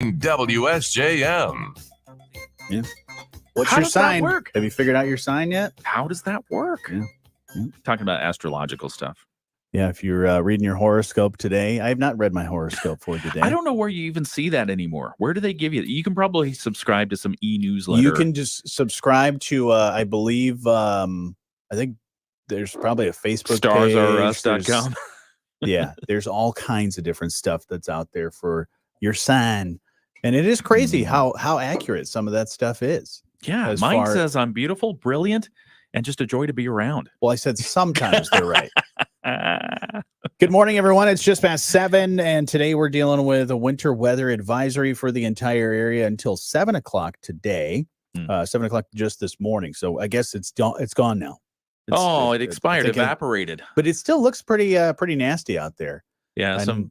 WSJM. Yeah. What's How your does that sign? work? Have you figured out your sign yet? How does that work? Yeah. Talking about astrological stuff. Yeah, if you're reading your horoscope today, I have not read my horoscope for today. I don't know where you even see that anymore. Where do they give you? You can probably subscribe to some e-newsletter. You can just subscribe to, I believe, I think there's probably a Facebook page. StarsRUs.com. Yeah, there's all kinds of different stuff that's out there for your sign. And it is crazy how accurate some of that stuff is. Yeah, mine says I'm beautiful, brilliant, and just a joy to be around. Well, I said sometimes they're right. Good morning, everyone. It's just past 7, and today we're dealing with a winter weather advisory for the entire area until 7 o'clock today. 7 o'clock just this morning. So I guess it's gone now. It expired, evaporated. But it still looks pretty nasty out there. Yeah, some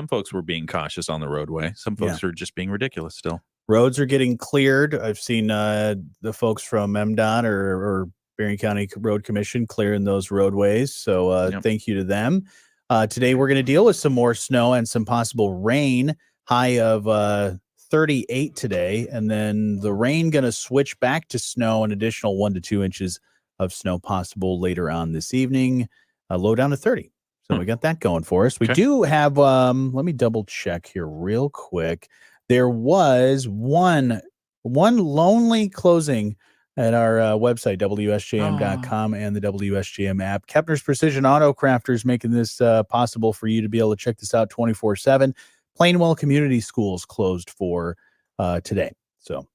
folks were being cautious on the roadway. Some folks are just being ridiculous still. Roads are getting cleared. I've seen the folks from MDOT or Berrien County Road Commission clearing those roadways. So thank you to them. Today we're going to deal with some more snow and some possible rain. High of 38 today, and then the rain going to switch back to snow, an additional 1 to 2 inches of snow possible later on this evening. Low down to 30. So we got that going for us. We do have. Let me double check here real quick. There was one lonely closing at our website, WSJM.com, and the WSJM app. Kepner's Precision Auto Crafters making this possible for you to be able to check this out 24/7. Plainwell Community Schools closed for today. So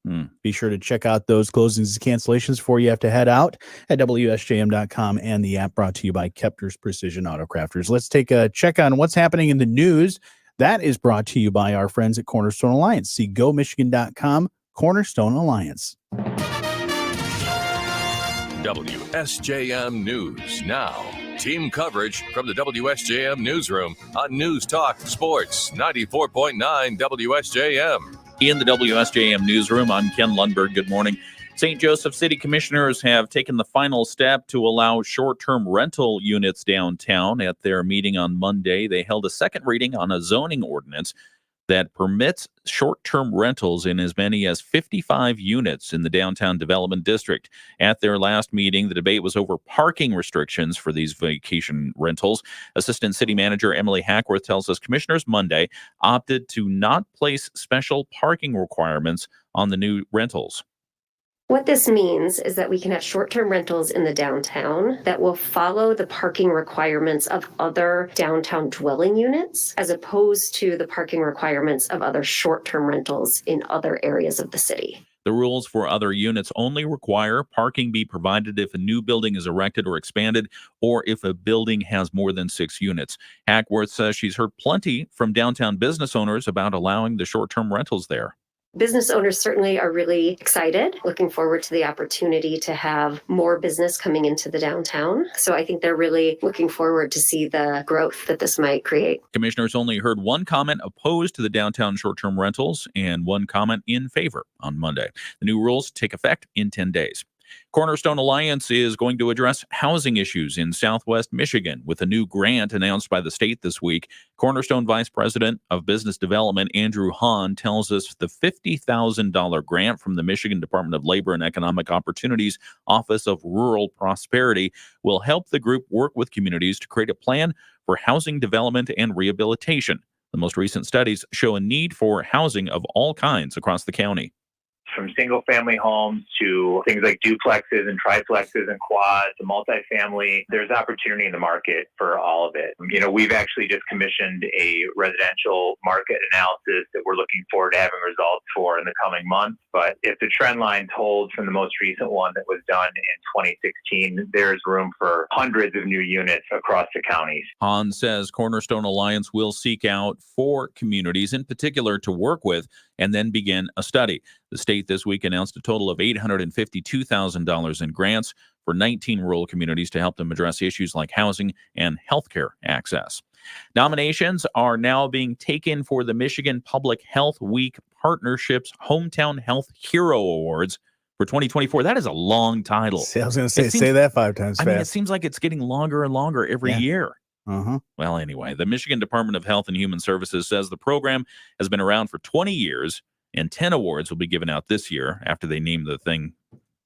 be sure to check out those closings and cancellations before you have to head out at WSJM.com and the app, brought to you by Kepner's Precision Auto Crafters. Let's take a check on what's happening in the news. That is brought to you by our friends at Cornerstone Alliance. See GoMichigan.com, Cornerstone Alliance. WSJM News now. Team coverage from the WSJM Newsroom on News Talk Sports 94.9 WSJM. In the WSJM Newsroom, I'm Ken Lundberg. Good morning. St. Joseph City Commissioners have taken the final step to allow short-term rental units downtown. At their meeting on Monday, they held a second reading on a zoning ordinance that permits short-term rentals in as many as 55 units in the downtown development district. At their last meeting, the debate was over parking restrictions for these vacation rentals. Assistant City Manager Emily Hackworth tells us commissioners Monday opted to not place special parking requirements on the new rentals. What this means is that we can have short-term rentals in the downtown that will follow the parking requirements of other downtown dwelling units, as opposed to the parking requirements of other short-term rentals in other areas of the city. The rules for other units only require parking be provided if a new building is erected or expanded, or if a building has more than 6 units. Hackworth says she's heard plenty from downtown business owners about allowing the short-term rentals there. Business owners certainly are really excited, looking forward to the opportunity to have more business coming into the downtown. So I think they're really looking forward to see the growth that this might create. Commissioners only heard one comment opposed to the downtown short-term rentals and one comment in favor on Monday. The new rules take effect in 10 days. Cornerstone Alliance is going to address housing issues in Southwest Michigan with a new grant announced by the state this week. Cornerstone Vice President of Business Development Andrew Hahn tells us the $50,000 grant from the Michigan Department of Labor and Economic Opportunities Office of Rural Prosperity will help the group work with communities to create a plan for housing development and rehabilitation. The most recent studies show a need for housing of all kinds across the county. From single-family homes to things like duplexes and triplexes and quads, to multifamily, there's opportunity in the market for all of it. You know, we've actually just commissioned a residential market analysis that we're looking forward to having results for in the coming months. But if the trend lines hold from the most recent one that was done in 2016, there's room for hundreds of new units across the counties. Hahn says Cornerstone Alliance will seek out 4 communities in particular to work with and then begin a study. The state this week announced a total of $852,000 in grants for 19 rural communities to help them address issues like housing and healthcare access. Nominations are now being taken for the Michigan Public Health Week Partnerships Hometown Health Hero Awards for 2024. That is a long title. See, I was going to say that 5 times fast. I mean, it seems like it's getting longer and longer every year. Well, anyway, the Michigan Department of Health and Human Services says the program has been around for 20 years, and 10 awards will be given out this year after they name the thing,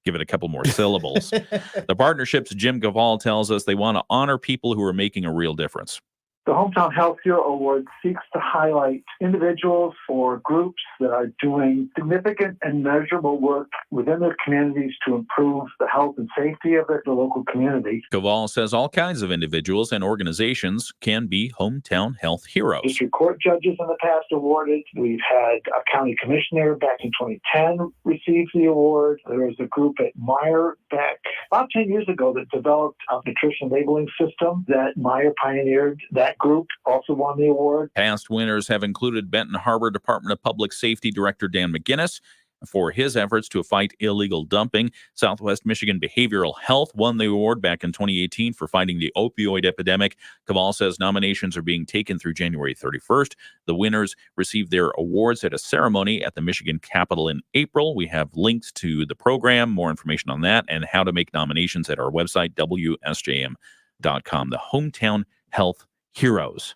give it a couple more syllables. The partnership's Jim Gavall tells us they want to honor people who are making a real difference. The Hometown Health Hero Award seeks to highlight individuals or groups that are doing significant and measurable work within their communities to improve the health and safety of the local community. Gavall says all kinds of individuals and organizations can be Hometown Health Heroes. District court judges in the past awarded. We've had a county commissioner back in 2010 receive the award. There was a group at Meyer back about 10 years ago that developed a nutrition labeling system that Meyer pioneered. That group also won the award. Past winners have included Benton Harbor Department of Public Safety Director Dan McGinnis for his efforts to fight illegal dumping. Southwest Michigan Behavioral Health won the award back in 2018 for fighting the opioid epidemic. Gavall says nominations are being taken through January 31st. The winners received their awards at a ceremony at the Michigan Capitol in April. We have links to the program, more information on that, and how to make nominations at our website, WSJM.com. The Hometown Health Heroes.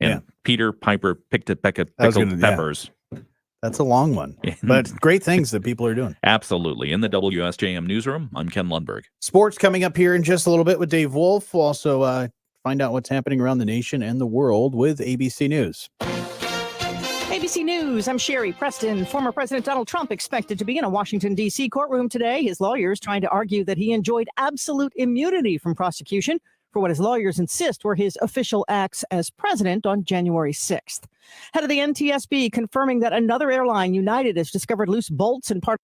And Peter Piper picked a peck of pickled peppers. That's a long one, but great things that people are doing. Absolutely. In the WSJM newsroom, I'm Ken Lundberg. Sports coming up here in just a little bit with Dave Wolf. We'll also find out what's happening around the nation and the world with ABC News. ABC News, I'm Sherry Preston. Former President Donald Trump expected to be in a Washington, D.C. courtroom today. His lawyers trying to argue that he enjoyed absolute immunity from prosecution for what his lawyers insist were his official acts as president on January 6th. Head of the NTSB confirming that another airline, United, has discovered loose bolts in part.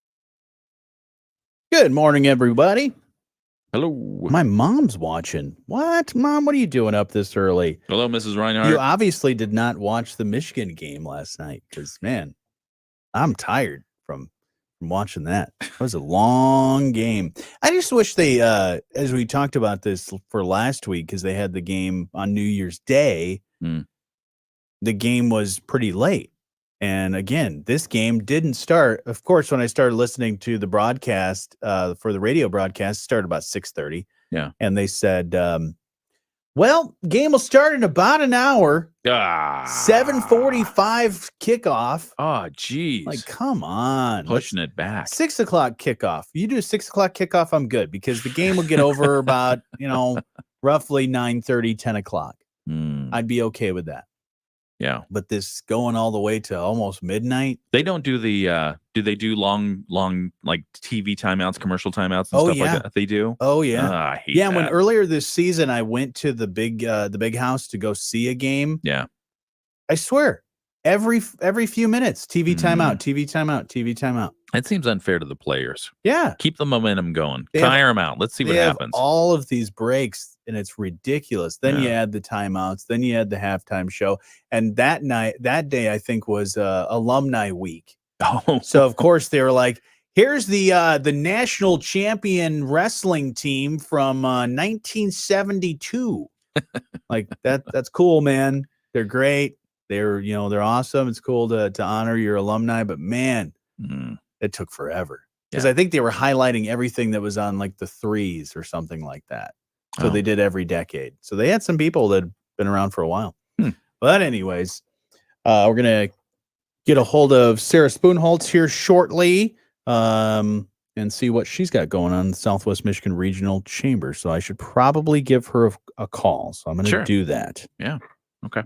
Good morning, everybody. Hello. My mom's watching. What? Mom, what are you doing up this early? Hello, Mrs. Reinhardt. You obviously did not watch the Michigan game last night because, man, I'm tired from watching that. It was a long game. I just wish they, as we talked about this for last week, because they had the game on New Year's Day, the game was pretty late. And again, this game didn't start. Of course, when I started listening to the broadcast for the radio broadcast, it started about 6:30. Yeah. And they said, well, game will start in about an hour. 7:45 kickoff. Oh, geez. Like, come on. Pushing it back. 6 o'clock kickoff. You do a 6 o'clock kickoff, I'm good because the game will get over about, roughly 9:30, 10 o'clock. I'd be okay with that. Yeah. But this going all the way to almost midnight. They don't do the, do they do long, like TV timeouts, commercial timeouts and stuff like that? They do? Oh, yeah. I hate that. When earlier this season, I went to the big house to go see a game. Yeah. I swear, every few minutes, TV timeout, TV timeout, TV timeout. It seems unfair to the players. Yeah. Keep the momentum going. Tire them out. Let's see what happens. All of these breaks, and it's ridiculous. Then you add the timeouts. Then you add the halftime show. And that day, I think, was alumni week. Oh. So, of course, they were like, here's the national champion wrestling team from 1972. Like, that's cool, man. They're great. They're awesome. It's cool to honor your alumni. But, man, it took forever. Because I think they were highlighting everything that was on, like, the threes or something like that. So they did every decade. So they had some people that had been around for a while. But anyways, we're going to get a hold of Sarah Spoonholtz here shortly and see what she's got going on in the Southwest Michigan Regional Chamber. So I should probably give her a call. So I'm going to do that. Yeah. Okay.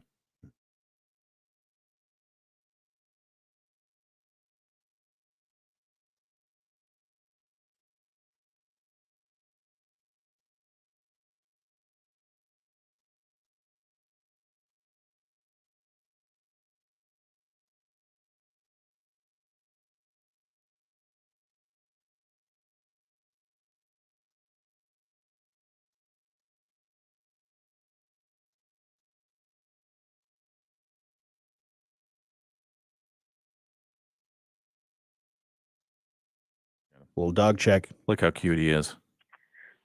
Little dog check. Look how cute he is.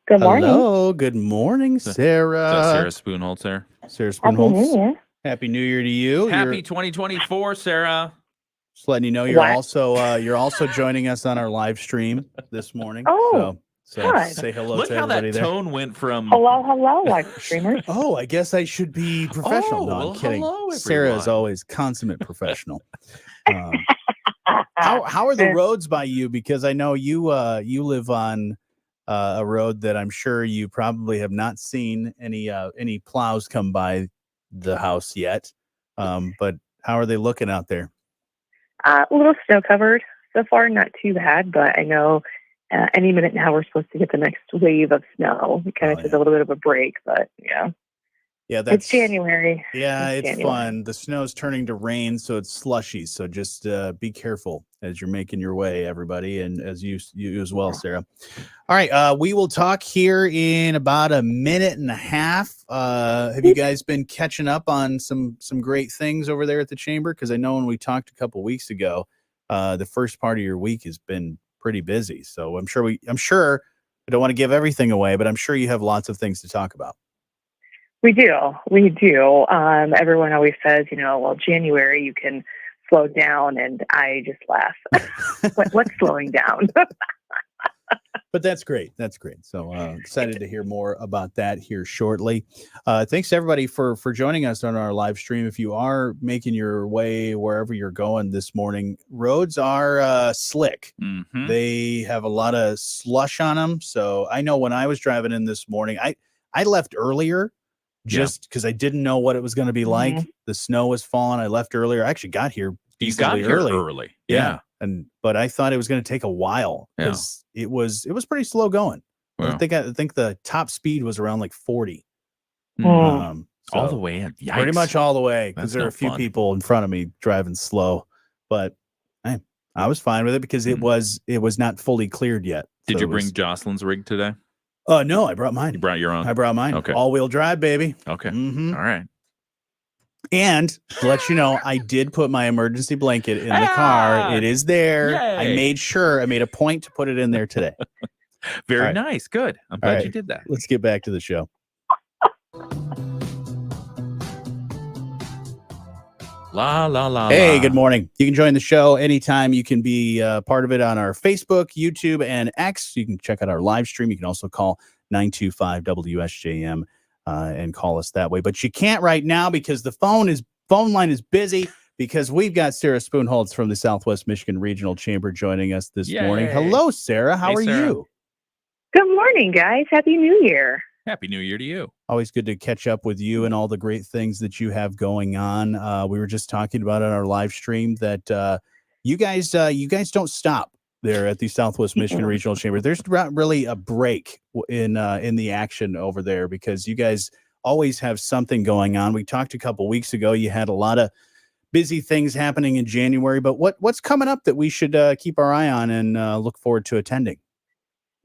Good morning. Hello. Good morning, Sarah. Is that Sarah Spoonholtz there? Sarah Spoonholtz. Happy New Year. Happy New Year to you. Happy 2024, Sarah. Just letting you know you're also joining us on our live stream this morning. Oh, So Good. say hello Look to how everybody that there. tone went from. Hello, live streamers. Oh, I guess I should be professional. Oh, No, well, I'm kidding. hello, Sarah is everyone. always consummate professional. How are the roads by you? Because I know you live on a road that I'm sure you probably have not seen any plows come by the house yet. But how are they looking out there? A little snow covered so far, not too bad, but I know any minute now we're supposed to get the next wave of snow. We kind of took a little bit of a break, but yeah. Yeah, that's It's January. Yeah, it's January. fun. The snow's turning to rain, so it's slushy. So just be careful as you're making your way, everybody, and as you as well, Sarah. All right, we will talk here in about a minute and a half. Have you guys been catching up on some great things over there at the chamber? Because I know when we talked a couple weeks ago, the first part of your week has been pretty busy. So I'm sure I don't want to give everything away, but I'm sure you have lots of things to talk about. We do. Everyone always says, well, January you can slow down, and I just laugh. What's slowing down? But that's great. That's great. So excited to hear more about that here shortly. Thanks everybody for joining us on our live stream. If you are making your way wherever you're going this morning, roads are slick. Mm-hmm. They have a lot of slush on them. So I know when I was driving in this morning, I left earlier just because I didn't know what it was going to be like. Mm-hmm. The snow was falling. I left earlier. I actually got here You got here early. Yeah. But I thought it was going to take a while because it was pretty slow going. Wow. I think the top speed was around like 40. All So the way in. Yikes. pretty much all the way, because That's there are no a few fun. people in front of me driving slow, but I was fine with it because it was not fully cleared yet. Did So you bring Jocelyn's rig today? No, I brought mine. You brought your own? I brought mine. Okay. All-wheel drive, baby. Okay. Mm-hmm. All right. And to let you know, I did put my emergency blanket in the car. It is there. Yay. I made a point to put it in there today. Very nice. Good. I'm glad you did that. Let's get back to the show. La, la, la, Hey, la. good morning. You can join the show anytime. You can be part of it on our Facebook, YouTube, and X. You can check out our live stream. You can also call 925 WSJM and call us that way. But you can't right now because the phone line is busy because we've got Sarah Spoonholtz from the Southwest Michigan Regional Chamber joining us this morning. Hello, Sarah. How are Sarah. you? Good morning, guys. Happy New Year. Happy New Year to you. Always good to catch up with you and all the great things that you have going on. We were just talking about on our live stream that you guys don't stop there at the Southwest Michigan Regional Chamber. There's not really a break in the action over there because you guys always have something going on. We talked a couple weeks ago. You had a lot of busy things happening in January, but what's coming up that we should keep our eye on and look forward to attending?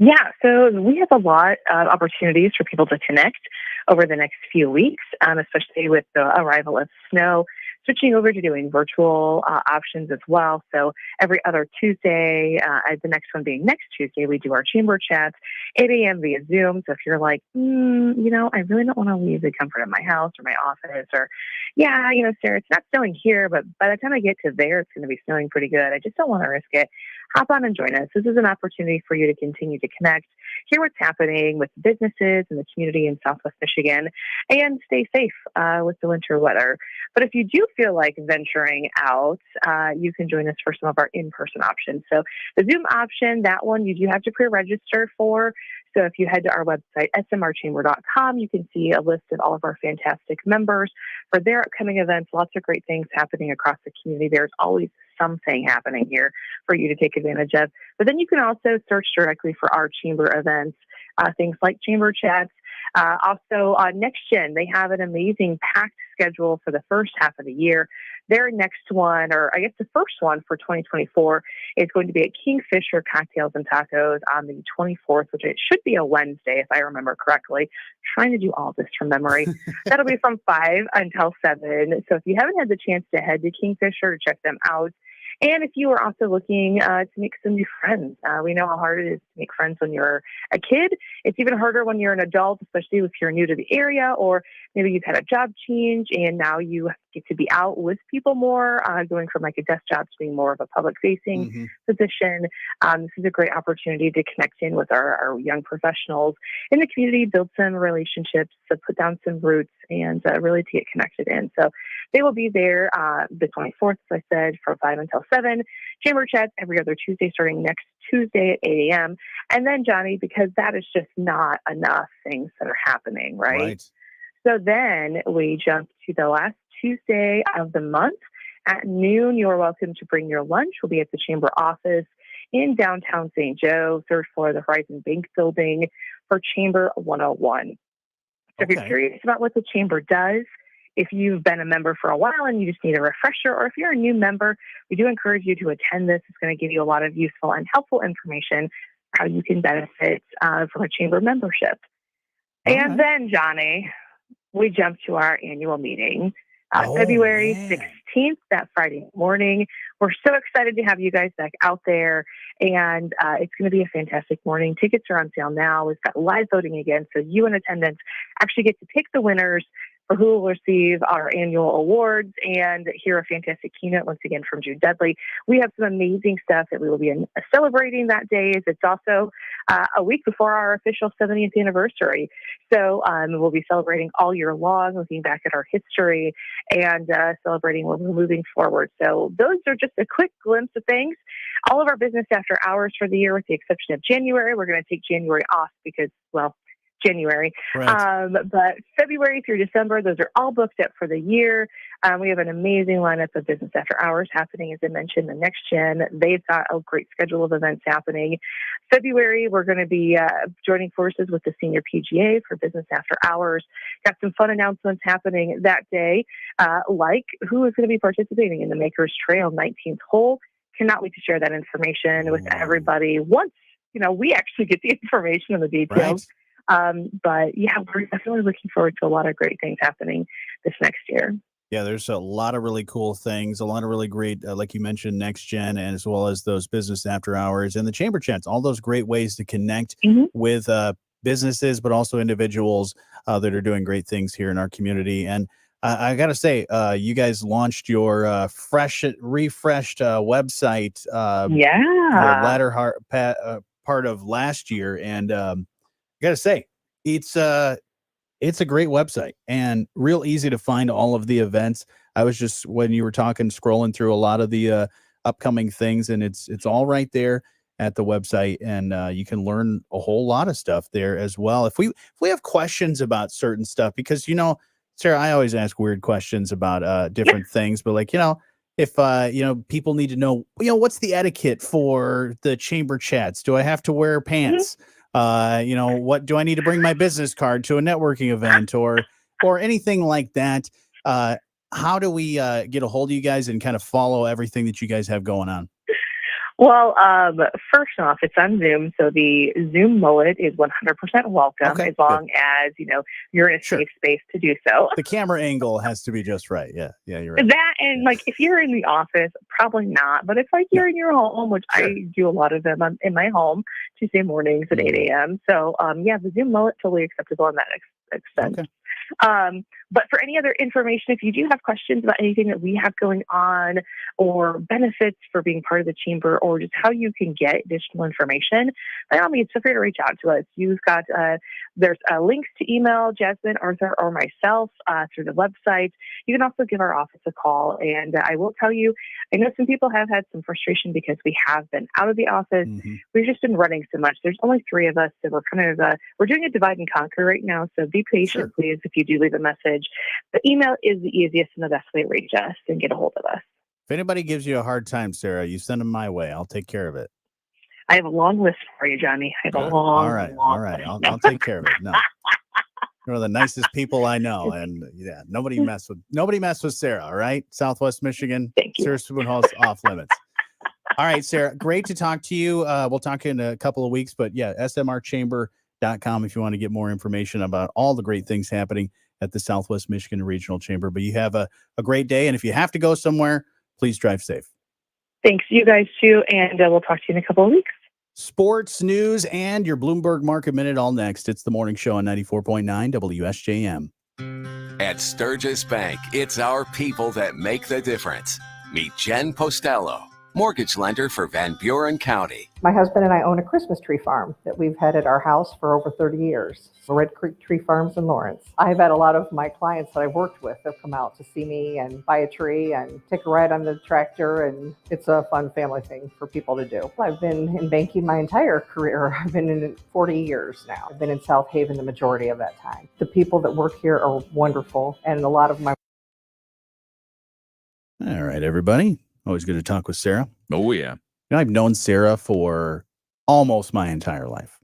Yeah, so we have a lot of opportunities for people to connect over the next few weeks, especially with the arrival of snow, switching over to doing virtual options as well. So every other Tuesday, the next one being next Tuesday, we do our chamber chats, 8 a.m. via Zoom. So if you're like, I really don't want to leave the comfort of my house or my office, or, Sarah, it's not snowing here, but by the time I get to there, it's going to be snowing pretty good. I just don't want to risk it. Hop on and join us. This is an opportunity for you to continue to connect, hear what's happening with businesses and the community in Southwest Michigan, and stay safe with the winter weather. But if you do feel like venturing out, you can join us for some of our in-person options. So the Zoom option, that one you do have to pre-register for. So if you head to our website, smrchamber.com, you can see a list of all of our fantastic members for their upcoming events. Lots of great things happening across the community. There's always something happening here for you to take advantage of. But then you can also search directly for our chamber events, things like chamber chats. Also, Next Gen, they have an amazing packed schedule for the first half of the year. Their next one, or I guess the first one for 2024, is going to be at Kingfisher Cocktails and Tacos on the 24th, which it should be a Wednesday, if I remember correctly. Trying to do all this from memory. That'll be from 5 until 7. So if you haven't had the chance to head to Kingfisher, check them out. And if you are also looking to make some new friends, we know how hard it is to make friends when you're a kid. It's even harder when you're an adult, especially if you're new to the area, or maybe you've had a job change and now you get to be out with people more, going from like a desk job to being more of a public-facing position. This is a great opportunity to connect in with our young professionals in the community, build some relationships, to put down some roots, and really to get connected in. So they will be there the 24th, as I said, from 5 until 7. Chamber chats every other Tuesday, starting next Tuesday at 8 a.m. And then, Johnny, because that is just not enough things that are happening, right? So then we jump to the last Tuesday of the month at noon. You're welcome to bring your lunch. We'll be at the Chamber office in downtown St. Joe, third floor of the Horizon Bank building for Chamber 101. So if you're curious about what the Chamber does, if you've been a member for a while and you just need a refresher, or if you're a new member, we do encourage you to attend this. It's going to give you a lot of useful and helpful information how you can benefit from a Chamber membership. And then, Johnny, we jump to our annual meeting, February 16th, that Friday morning. We're so excited to have you guys back out there, and it's going to be a fantastic morning. Tickets are on sale now. We've got live voting again, so you in attendance actually get to pick the winners for who will receive our annual awards and hear a fantastic keynote once again from Jude Dudley. We have some amazing stuff that we will be celebrating that day. It's also a week before our official 70th anniversary. So we'll be celebrating all year long, looking back at our history and celebrating where we're moving forward. So those are just a quick glimpse of things. All of our business after hours for the year, with the exception of January. We're going to take January off because, well, January. Right. But February through December, those are all booked up for the year. We have an amazing lineup of business after hours happening. As I mentioned, the Next Gen, they've got a great schedule of events happening. February, we're going to be joining forces with the Senior PGA for business after hours. Got some fun announcements happening that day, like who is going to be participating in the Makers Trail 19th hole. Cannot wait to share that information with everybody once, we actually get the information and the details. But yeah, we're definitely looking forward to a lot of great things happening this next year. Yeah, there's a lot of really cool things, a lot of really great, like you mentioned, Next Gen, and as well as those business after hours and the Chamber chats, all those great ways to connect with businesses, but also individuals that are doing great things here in our community. And I got to say, you guys launched your refreshed website, the latter part of last year. And I got to say, it's a great website and real easy to find all of the events. I was just, when you were talking, scrolling through a lot of the upcoming things, and it's all right there at the website, and you can learn a whole lot of stuff there as well. If we have questions about certain stuff, because Sarah, I always ask weird questions about different things, but if people need to know, what's the etiquette for the Chamber chats? Do I have to wear pants? What do I need to bring my business card to a networking event or anything like that? How do we get a hold of you guys and kind of follow everything that you guys have going on? Well, first off, it's on Zoom, so the Zoom mullet is 100% welcome as long as, you're in a safe space to do so. The camera angle has to be just right. Yeah, you're right. That and if you're in the office, probably not. But if you're in your home, which I do a lot of them in my home, Tuesday mornings at 8 a.m. So, the Zoom mullet, totally acceptable in that extent. Okay. But for any other information, if you do have questions about anything that we have going on or benefits for being part of the Chamber or just how you can get additional information, by all means, feel free to reach out to us. You've got, there's links to email Jasmine, Arthur, or myself through the website. You can also give our office a call. And I will tell you, I know some people have had some frustration because we have been out of the office. We've just been running so much. There's only 3 of us, so we're kind of, we're doing a divide and conquer right now. So be patient, please, if you do leave a message. But email is the easiest and the best way to reach us and get a hold of us. If anybody gives you a hard time, Sarah, you send them my way. I'll take care of it. I have a long list for you, Johnny. I have a long, all right. I'll take care of it. No, you're the nicest people I know, and nobody mess with Sarah. All right, Southwest Michigan. Thank you. Sarah Spoon Hall's off limits. All right, Sarah, great to talk to you. We'll talk in a couple of weeks, but smrchamber.com if you want to get more information about all the great things happening at the Southwest Michigan Regional Chamber. But you have a great day, and if you have to go somewhere, please drive safe. Thanks, you guys too, and we'll talk to you in a couple of weeks. Sports news and your Bloomberg Market Minute all next. It's the morning show on 94.9 WSJM. At Sturgis Bank, it's our people that make the difference. Meet Jen Postello, mortgage lender for Van Buren County. My husband and I own a Christmas tree farm that we've had at our house for over 30 years. Red Creek Tree Farms in Lawrence. I've had a lot of my clients that I've worked with have come out to see me and buy a tree and take a ride on the tractor, and it's a fun family thing for people to do. I've been in banking my entire career. I've been in it 40 years now. I've been in South Haven the majority of that time. The people that work here are wonderful, and a lot of my... All right, everybody. Always good to talk with Sarah. Oh, yeah. I've known Sarah for almost my entire life.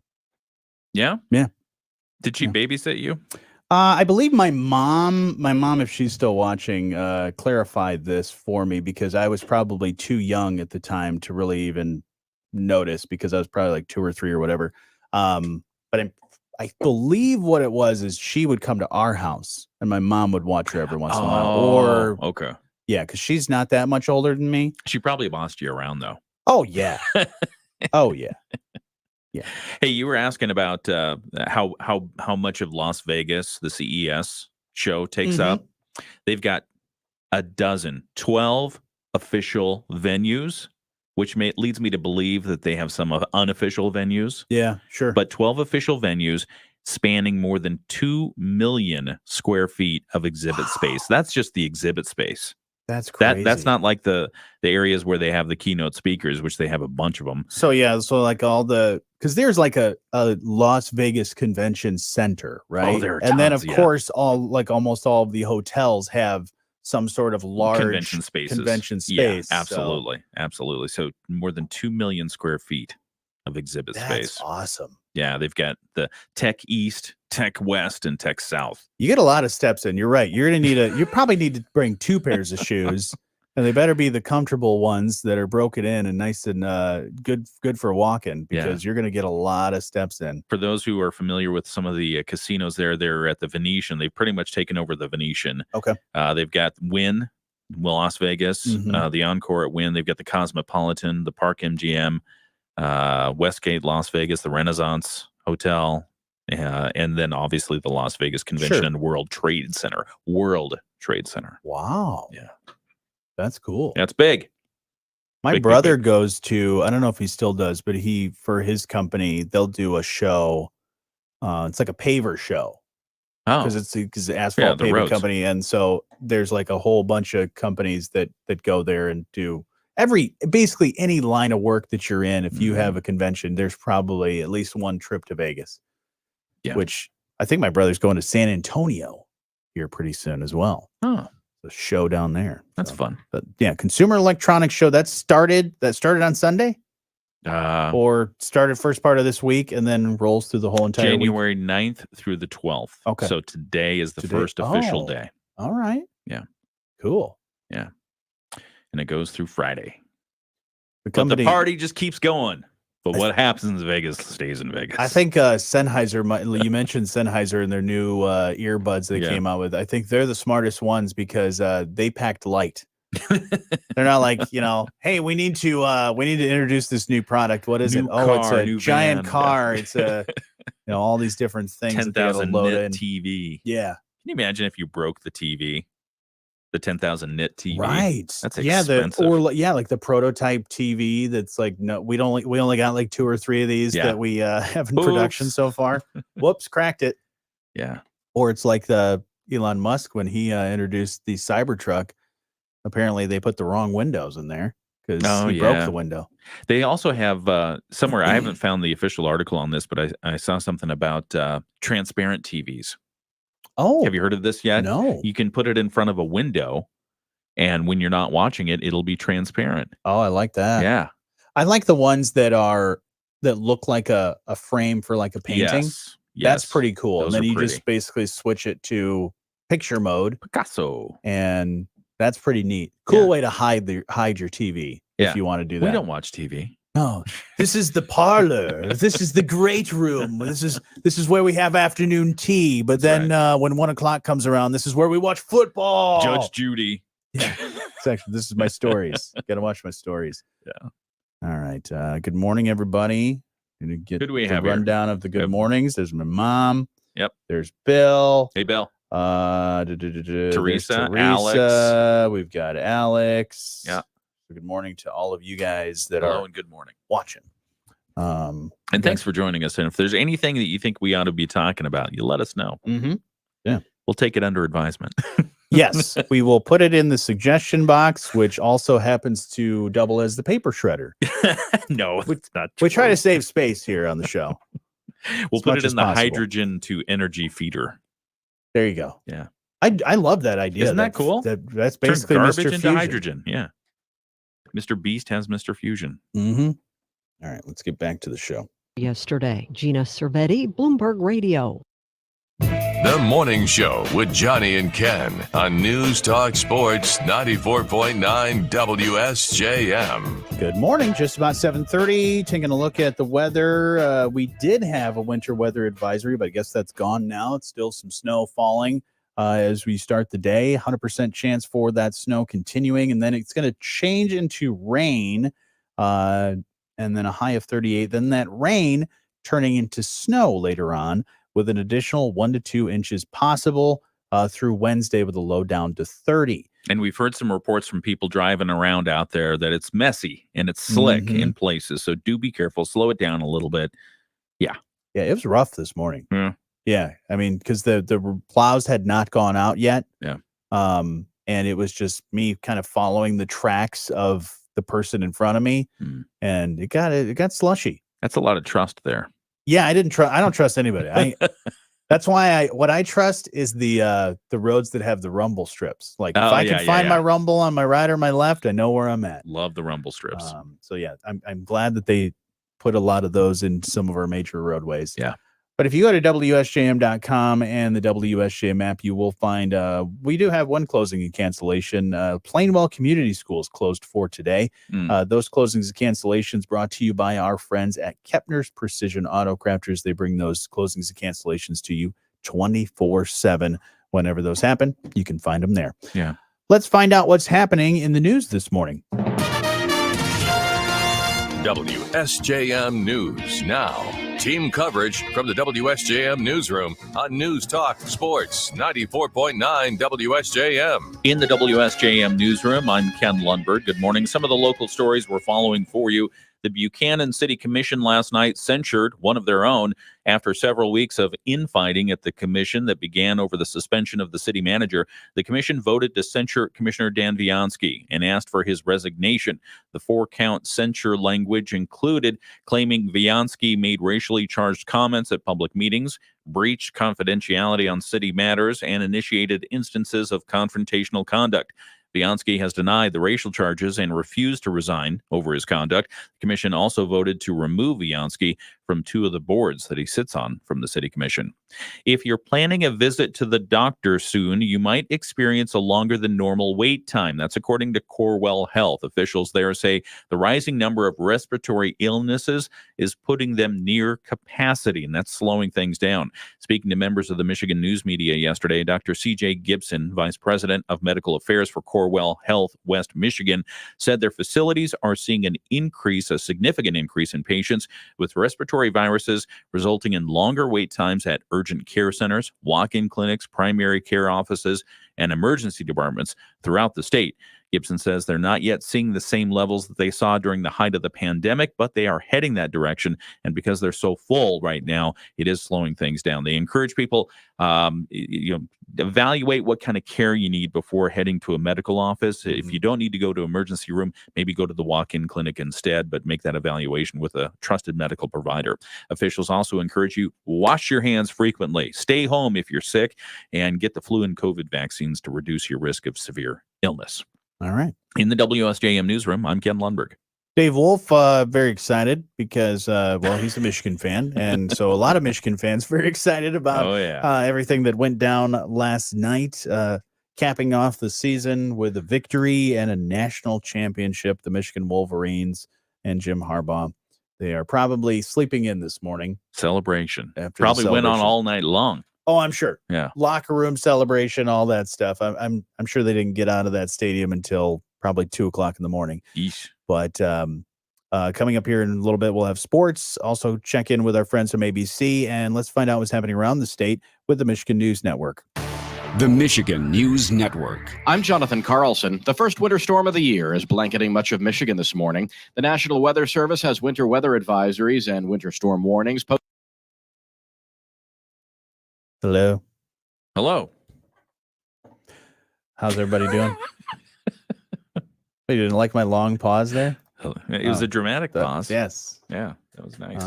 Yeah? Yeah. Did she babysit you? I believe my mom, if she's still watching, clarified this for me because I was probably too young at the time to really even notice because I was probably like 2 or 3 or whatever. But I believe what it was is she would come to our house and my mom would watch her every once in a while. Or okay. Yeah, because she's not that much older than me. She probably bossed you around, though. Oh, yeah. Oh, yeah. Yeah. Hey, you were asking about how much of Las Vegas the CES show takes up. They've got 12 official venues, which leads me to believe that they have some unofficial venues. Yeah, sure. But 12 official venues spanning more than 2 million square feet of exhibit space. That's just the exhibit space. That's crazy. That's not like the areas where they have the keynote speakers, which they have a bunch of them. So yeah, so like because there's like a Las Vegas Convention Center, right? Oh, there are and then tons, of course almost all of the hotels have some sort of large convention spaces. Yeah, absolutely. So more than 2 million square feet of exhibit space. That's awesome. Yeah, they've got the Tech East, Tech West, and Tech South. You get a lot of steps in. You're right. You probably need to bring 2 pairs of shoes, and they better be the comfortable ones that are broken in and nice and good for walking because you're going to get a lot of steps in. For those who are familiar with some of the casinos they're at the Venetian. They've pretty much taken over the Venetian. Okay. They've got Wynn, Las Vegas, the Encore at Wynn. They've got the Cosmopolitan, the Park MGM, Westgate, Las Vegas, the Renaissance Hotel, and then obviously the Las Vegas Convention and World Trade Center. Wow. Yeah. That's cool. That's big. My brother goes to, I don't know if he still does, but for his company, they'll do a show. It's like a paver show. Oh. Because it's asphalt paving company. And so there's like a whole bunch of companies that go there and do basically any line of work that you're in. If you have a convention, there's probably at least one trip to Vegas. Yeah. Which I think my brother's going to San Antonio here pretty soon as well. Oh. The show down there. That's fun. But yeah, Consumer Electronics Show that started on Sunday? Or started first part of this week and then rolls through the whole entire January 9th through the 12th. Okay. So today is the first official day. All right. Yeah. Cool. Yeah. And it goes through Friday. But the party just keeps going. But what happens in Vegas stays in Vegas. I think Sennheiser, you mentioned Sennheiser and their new earbuds they came out with. I think they're the smartest ones because they packed light. They're not like, hey, we need to introduce this new product. What is it? It's a giant car. It's a all these different things. 10,000 nit TV. Yeah. Can you imagine if you broke the TV? The 10,000 nit TV, right? That's expensive. Like the prototype TV. That's like we only got like 2 or 3 of these that we have in production so far. Whoops, cracked it. Yeah. Or it's like the Elon Musk when he introduced the Cybertruck. Apparently, they put the wrong windows in there because he broke the window. They also have somewhere. I haven't found the official article on this, but I saw something about transparent TVs. Oh, have you heard of this yet? No. You can put it in front of a window, and when you're not watching it, it'll be transparent. Oh, I like that. Yeah, I like the ones that look like a frame for like a painting. Yes. That's pretty cool. Those and then you pretty. Just basically switch it to picture mode, Picasso, and that's pretty neat. Cool way to hide your TV if you want to do that. We don't watch TV. No, this is the parlor. This is the great room. This is where we have afternoon tea. But then when 1 o'clock comes around, this is where we watch football. Judge Judy. Yeah. section. This is my stories. Got to watch my stories. Yeah. All right. Good morning, everybody. Gonna get Who do we the have here? rundown of the good mornings. There's my mom. Yep. There's Bill. Hey, Bill. There's Teresa, Alex. We've got Alex. Yeah. So good morning to all of you guys that Hello are and good morning. watching. And thanks for joining us. And if there's anything that you think we ought to be talking about, you let us know. Mm-hmm. Yeah. We'll take it under advisement. Yes, we will put it in the suggestion box, which also happens to double as the paper shredder. No, it's not true. We try to save space here on the show. We'll as put much it as in the possible. hydrogen to energy feeder. There you go. Yeah. I love that idea. Isn't that cool? That's Turn basically garbage Mr. into Fusion. hydrogen. Yeah. Mr. Beast has Mr. Fusion. Mm-hmm. All right, let's get back to the show. Yesterday, Gina Cervetti, Bloomberg Radio. The Morning Show with Jonny and Ken on News Talk Sports 94.9 WSJM. Good morning. Just about 7:30. Taking a look at the weather. We did have a winter weather advisory, but I guess that's gone now. It's still some snow falling as we start the day. 100% chance for that snow continuing, and then it's going to change into rain, and then a high of 38. Then that rain turning into snow later on, with an additional 1 to 2 inches possible through Wednesday, with a low down to 30. And we've heard some reports from people driving around out there that it's messy and it's slick in places. So do be careful. Slow it down a little bit. Yeah. Yeah, it was rough this morning. Yeah. Yeah. I mean, because the plows had not gone out yet. Yeah. And it was just me kind of following the tracks of the person in front of me. And it got slushy. That's a lot of trust there. Yeah, I don't trust anybody. That's why what I trust is the roads that have the rumble strips. Like if I can find my rumble on my right or my left, I know where I'm at. Love the rumble strips. So yeah, I'm glad that they put a lot of those in some of our major roadways. Yeah. But if you go to WSJM.com and the WSJM app, you will find we do have one closing and cancellation. Plainwell Community Schools closed for today. Those closings and cancellations brought to you by our friends at Kepner's Precision Auto Crafters. They bring those closings and cancellations to you 24/7. Whenever those happen, you can find them there. Yeah. Let's find out what's happening in the news this morning. WSJM News Now. Team coverage from the WSJM Newsroom on News Talk Sports 94.9 WSJM. In the WSJM Newsroom, I'm Ken Lundberg. Good morning. Some of the local stories we're following for you. The Buchanan City Commission last night censured one of their own after several weeks of infighting at the commission that began over the suspension of the city manager. The commission voted to censure Commissioner Dan Viansky and asked for his resignation. The 4-count censure language included claiming Viansky made racially charged comments at public meetings, breached confidentiality on city matters, and initiated instances of confrontational conduct. Viansky has denied the racial charges and refused to resign over his conduct. The commission also voted to remove Viansky from 2 of the boards that he sits on from the city commission. If you're planning a visit to the doctor soon, you might experience a longer than normal wait time. That's according to Corewell Health. Officials there say the rising number of respiratory illnesses is putting them near capacity, and that's slowing things down. Speaking to members of the Michigan news media yesterday, Dr. C.J. Gibson, Vice President of Medical Affairs for Corewell Health West Michigan, said their facilities are seeing a significant increase in patients with respiratory viruses, resulting in longer wait times at urgent care centers, walk-in clinics, primary care offices, and emergency departments throughout the state. Gibson says they're not yet seeing the same levels that they saw during the height of the pandemic, but they are heading that direction. And because they're so full right now, it is slowing things down. They encourage people, evaluate what kind of care you need before heading to a medical office. If you don't need to go to emergency room, maybe go to the walk-in clinic instead, but make that evaluation with a trusted medical provider. Officials also encourage you, wash your hands frequently, stay home if you're sick, and get the flu and COVID vaccines to reduce your risk of severe illness. All right. In the WSJM Newsroom, I'm Ken Lundberg. Dave Wolf, very excited because, he's a Michigan fan. And so a lot of Michigan fans very excited about everything that went down last night, capping off the season with a victory and a national championship. The Michigan Wolverines and Jim Harbaugh, they are probably sleeping in this morning. Celebration. Probably went on all night long. Oh, I'm sure. Yeah. Locker room celebration, all that stuff. I'm sure they didn't get out of that stadium until probably 2 o'clock in the morning. Yeesh. But coming up here in a little bit, we'll have sports. Also check in with our friends from ABC, and let's find out what's happening around the state with the Michigan News Network. The Michigan News Network. I'm Jonathan Carlson. The first winter storm of the year is blanketing much of Michigan this morning. The National Weather Service has winter weather advisories and winter storm warnings. Hello. Hello. How's everybody doing? You didn't like my long pause there? It was a dramatic pause. Yes. Yeah, that was nice.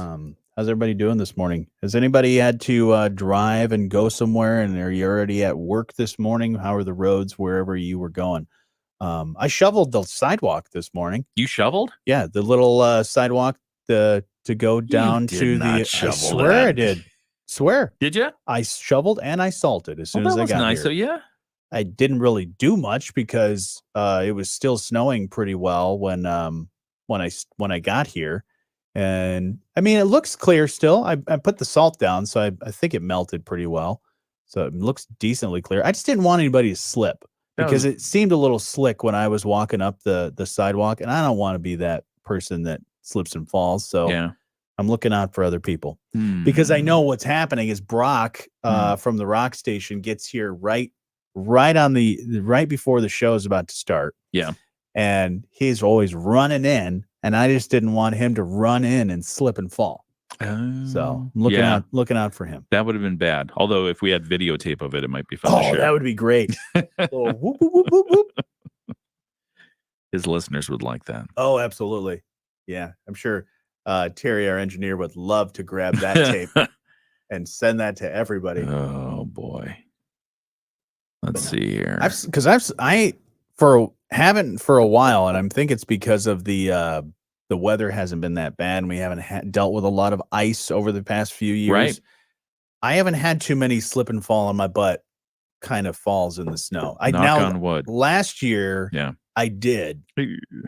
How's everybody doing this morning? Has anybody had to drive and go somewhere, and are you already at work this morning? How are the roads wherever you were going? I shoveled the sidewalk this morning. You shoveled? Yeah, the little sidewalk to go down to the. I swear I did. Swear. Did you? I shoveled and I salted as soon as I got nice. here. So yeah. I didn't really do much because it was still snowing pretty well when I got here. And I mean, it looks clear still. I put the salt down, so I think it melted pretty well. So it looks decently clear. I just didn't want anybody to slip because it seemed a little slick when I was walking up the sidewalk, and I don't want to be that person that slips and falls. So yeah. I'm looking out for other people because I know what's happening is Brock from the rock station gets here right before the show is about to start. Yeah. And he's always running in, and I just didn't want him to run in and slip and fall. So I'm looking out for him. That would have been bad. Although if we had videotape of it, it might be fun to share. That would be great. Whoop, whoop, whoop, whoop, whoop. His listeners would like that. Oh, absolutely. Yeah, I'm sure Terry, our engineer, would love to grab that tape and send that to everybody. Oh boy. Let's see here. Haven't for a while, and I think it's because of the weather hasn't been that bad, and we haven't dealt with a lot of ice over the past few years. Right. I haven't had too many slip and fall on my butt kind of falls in the snow. Knock on wood. Last year, I did.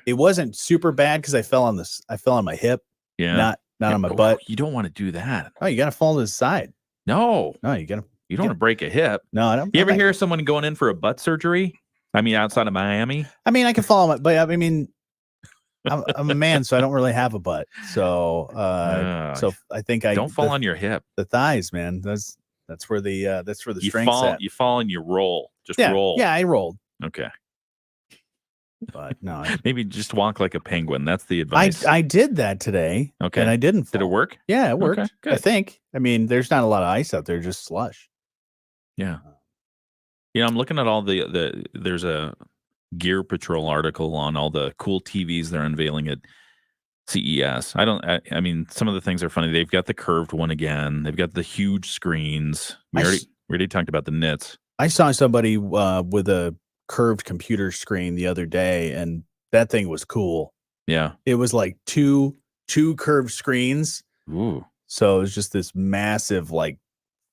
It wasn't super bad because I fell on my hip. Yeah. Not on my butt. You don't want to do that. Oh, you got to fall to the side. No, you got to. You don't want to break a hip. No, I don't. You ever hear someone going in for a butt surgery? I mean, outside of Miami. I mean, I can fall on my, but I mean, I'm a man, so I don't really have a butt. So, so I think don't fall on your hip. The thighs, man. That's where the strength's at. You fall and you roll. Just yeah, roll. Yeah, I rolled. Okay. But no, maybe just walk like a penguin. That's the advice. I did that today. Okay, and I didn't fall. Did it work? Yeah, it worked. Okay, good. I think. I mean, there's not a lot of ice out there, just slush. Yeah. I'm looking at all there's a Gear Patrol article on all the cool TVs they're unveiling at CES. I mean, some of the things are funny. They've got the curved one again. They've got the huge screens. We already talked about the nits. I saw somebody with a curved computer screen the other day, and that thing was cool. Yeah. It was like two curved screens. Ooh. So it was just this massive, like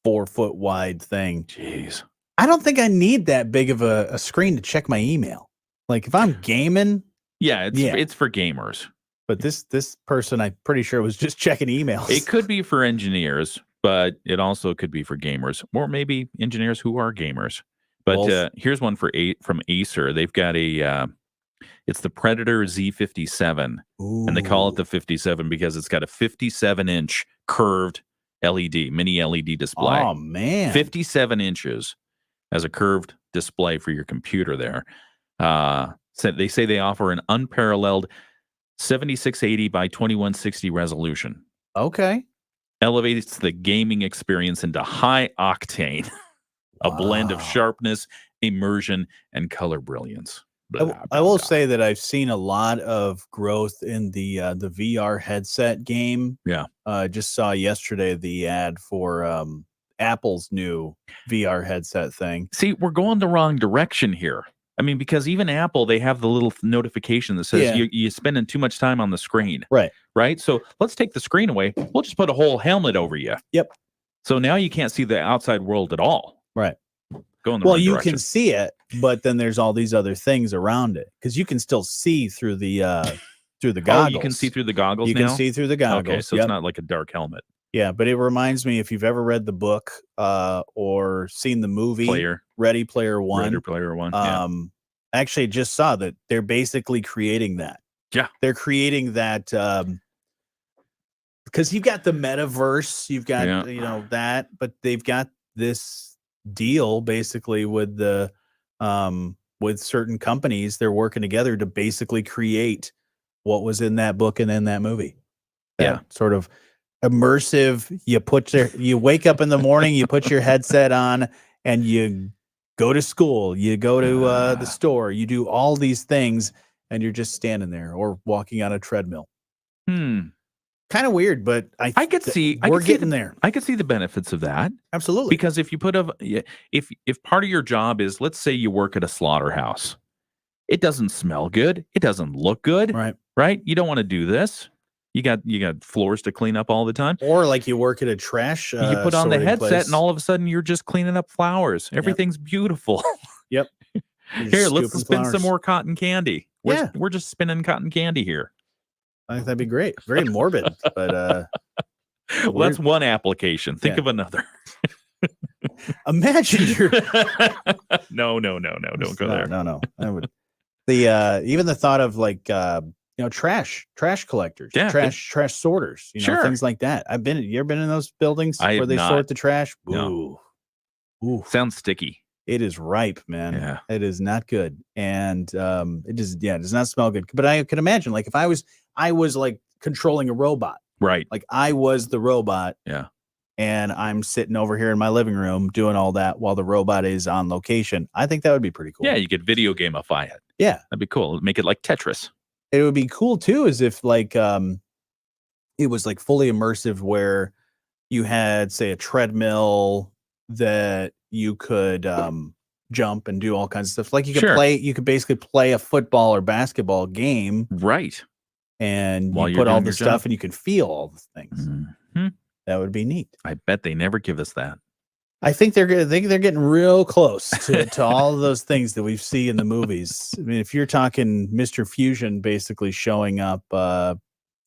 4 foot wide thing. Jeez. I don't think I need that big of a screen to check my email. Like if I'm gaming. It's for gamers. But this person, I'm pretty sure, was just checking emails. It could be for engineers, but it also could be for gamers, or maybe engineers who are gamers. But here's one from Acer. They've got it's the Predator Z57. Ooh. And they call it the 57 because it's got a 57-inch curved mini LED display. Oh, man. 57 inches as a curved display for your computer there. So they say they offer an unparalleled 7680 by 2160 resolution. Okay. Elevates the gaming experience into high octane, a blend of sharpness, immersion, and color brilliance. I will say that I've seen a lot of growth in the VR headset game. Yeah. Just saw yesterday the ad for Apple's new VR headset thing. See, we're going the wrong direction here. I mean, because even Apple, they have the little notification that says you're spending too much time on the screen. Right. So let's take the screen away. We'll just put a whole helmet over you. Yep. So now you can't see the outside world at all. Right. Going the wrong you direction. can see it, but then there's all these other things around it because you can still see through the goggles. Oh, you can see through the goggles. You now? can see through the goggles. Okay, so it's not like a dark helmet. Yeah, but it reminds me, if you've ever read the book or seen the movie Ready Player One. Ready Player One. I actually just saw that they're basically creating that. Yeah. They're creating that because you've got the metaverse, you've got that, but they've got this deal basically with the with certain companies. They're working together to basically create what was in that book and in that movie. That sort of immersive. You wake up in the morning, you put your headset on, and you go to school, you go to the store, you do all these things, and you're just standing there or walking on a treadmill. Kind of weird, but I could see we're getting there. I could see the benefits of that. Absolutely. Because if you put if part of your job is, let's say you work at a slaughterhouse, it doesn't smell good, it doesn't look good, right? You don't want to do this. You got floors to clean up all the time. Or like you work at a trash. You put on the headset place. and all of a sudden you're just cleaning up flowers. Everything's beautiful. Yep. Here, let's spin some more cotton candy. We're just spinning cotton candy here. I think that'd be great. Very morbid, but well, that's one application. Think of another. Imagine you're No, don't go there. No. I would even the thought of like trash collectors, trash sorters, things like that. You ever been in those buildings where they sort the trash? No. Ooh. Sounds sticky. It is ripe, man. Yeah. It is not good. And it does not smell good. But I can imagine, like, if I was like controlling a robot. Right. Like I was the robot. Yeah. And I'm sitting over here in my living room doing all that while the robot is on location. I think that would be pretty cool. Yeah, you could video gamify it. Yeah. That'd be cool. Make it like Tetris. It would be cool too, as if like it was like fully immersive where you had, say, a treadmill that you could jump and do all kinds of stuff. Like you could basically play a football or basketball game. Right. And you put all the stuff and you can feel all the things. Mm-hmm. That would be neat. I bet they never give us that. I think they're getting real close to all of those things that we see in the movies. I mean, if you're talking Mr. Fusion basically showing up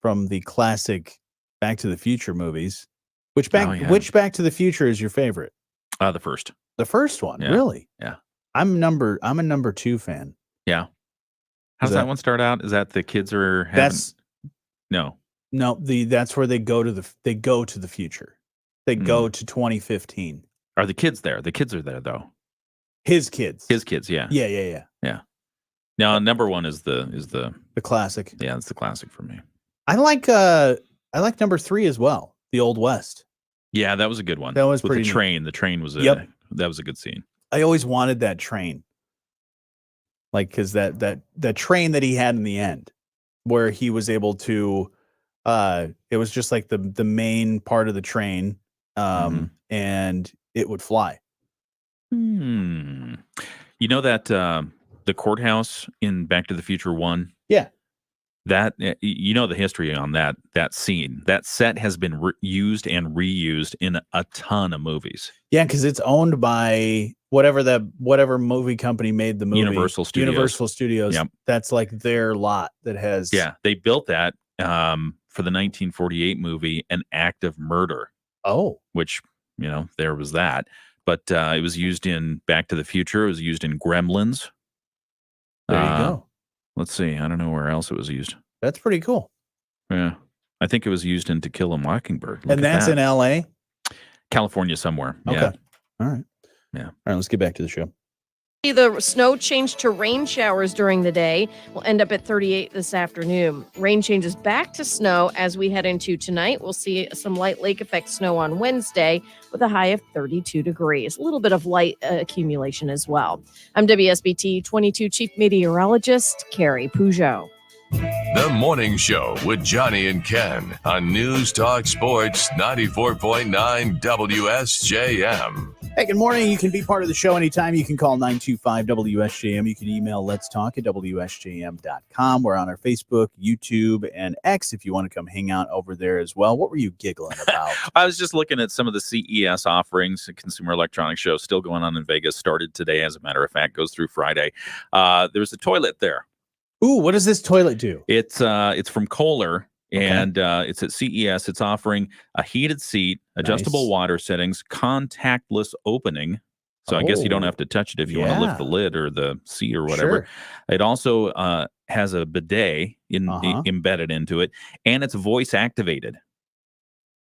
from the classic Back to the Future movies, which Back to the Future is your favorite? The first. The first one, really? Yeah. I'm a number 2 fan. Yeah. How does that one start out? Is that the kids are having... No, that's where they go to the future. They go to 2015. Are the kids there? The kids are there though. His kids. Yeah. Yeah. Now number 1 is the classic. Yeah, it's the classic for me. I like number 3 as well. The Old West. Yeah, that was a good one. That was with pretty the train. The train was that was a good scene. I always wanted that train. Like, because that train that he had in the end, where he was able to, it was just like the main part of the train, and it would fly. You know that the courthouse in Back to the Future 1? Yeah. That, you know, the history on that scene. That set has been used and reused in a ton of movies. Yeah, because it's owned by whatever movie company made the movie. Universal Studios. Yep. That's like their lot that has. Yeah, they built that for the 1948 movie, An Act of Murder. Oh. Which, there was that. But it was used in Back to the Future. It was used in Gremlins. There you go. Let's see. I don't know where else it was used. That's pretty cool. Yeah. I think it was used in To Kill a Mockingbird. And that's in L.A.? California somewhere. Okay. Yeah. All right. Yeah. All right, let's get back to the show. The snow changed to rain showers during the day. We'll end up at 38 this afternoon. Rain changes back to snow as we head into tonight. We'll see some light lake effect snow on Wednesday with a high of 32 degrees. A little bit of light accumulation as well. I'm WSBT 22 Chief Meteorologist Carrie Peugeot. The Morning Show with Jonny and Ken on News Talk Sports 94.9 WSJM. Hey, good morning. You can be part of the show anytime. You can call 925-WSJM. You can email letstalk@WSJM.com. We're on our Facebook, YouTube, and X if you want to come hang out over there as well. What were you giggling about? I was just looking at some of the CES offerings. The Consumer Electronics Show still going on in Vegas. Started today, as a matter of fact. Goes through Friday. There's a toilet there. Ooh, what does this toilet do? It's from Kohler. And it's at CES. It's offering a heated seat, adjustable water settings, contactless opening, So I guess you don't have to touch it if you want to lift the lid or the seat or whatever. Sure. It also has a bidet embedded into it, and it's voice activated.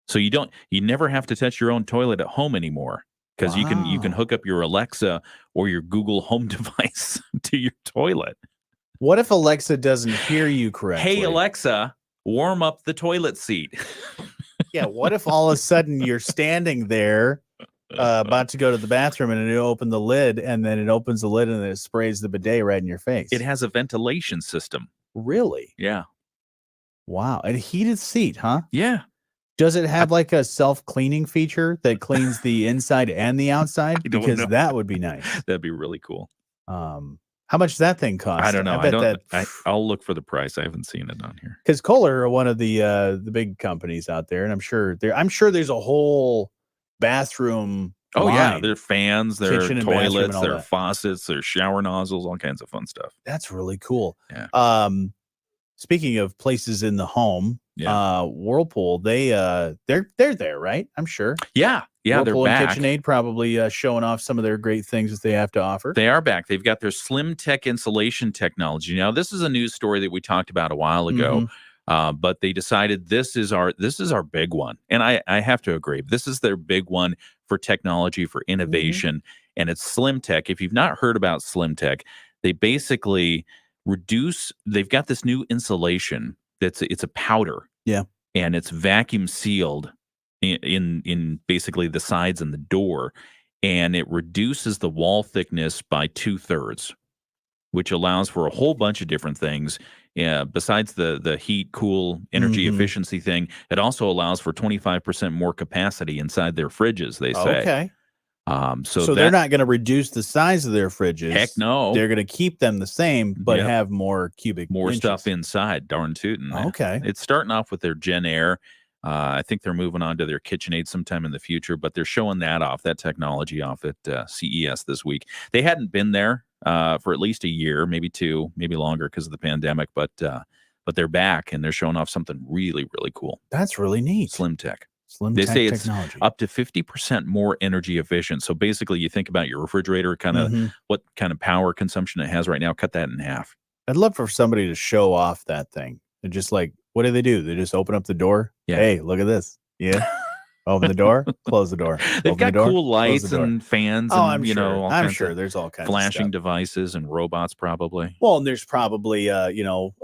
So you never have to touch your own toilet at home anymore, because you can hook up your Alexa or your Google Home device to your toilet. What if Alexa doesn't hear you correctly? Hey, Alexa, warm up the toilet seat. Yeah, what if all of a sudden you're standing there about to go to the bathroom and it opened the lid, and then it opens the lid and then it sprays the bidet right in your face? It has a ventilation system. Really? Yeah. Wow. A heated seat, huh? Yeah. Does it have like a self-cleaning feature that cleans the inside and the outside? Because that would be nice. That'd be really cool. How much does that thing cost? I don't know. I bet I'll look for the price. I haven't seen it on here. Because Kohler are one of the big companies out there, and I'm sure there's a whole bathroom. Oh line. yeah, their fans, their Kitchen and bathroom toilets, and all their that. faucets, their shower nozzles, all kinds of fun stuff. That's really cool. Yeah. Speaking of places in the home, Whirlpool, they're there, right? I'm sure. Yeah, Whirlpool they're and back. KitchenAid probably showing off some of their great things that they have to offer. They are back. They've got their Slim Tech insulation technology. Now, this is a news story that we talked about a while ago, but they decided this is our big one, and I have to agree. This is their big one for technology, for innovation, and it's Slim Tech. If you've not heard about Slim Tech, they basically they've got this new insulation it's a powder, and it's vacuum sealed in basically the sides and the door, and it reduces the wall thickness by 2/3, which allows for a whole bunch of different things. Besides the heat, cool, energy efficiency thing, it also allows for 25% more capacity inside their fridges, they say. Okay. So they're not going to reduce the size of their fridges. Heck no. They're going to keep them the same, but have more inches. Stuff inside. Darn tootin'. Okay. It's starting off with their Gen Air. I think they're moving on to their KitchenAid sometime in the future, but they're showing that technology off at CES this week. They hadn't been there for at least a year, maybe 2, maybe longer because of the pandemic, but they're back and they're showing off something really, really cool. That's really neat. Slim Tech. They say technology. It's up to 50% more energy efficient. So basically, you think about your refrigerator, kind of what kind of power consumption it has right now. Cut that in half. I'd love for somebody to show off that thing. And just like, what do? They just open up the door. Yeah. Hey, look at this. Yeah. Open the door. Close the door. They've Open got the door, cool close the lights door. and fans. Oh, and, all I'm kinds sure of there's all kinds flashing of stuff. devices and robots probably. Well, and there's probably a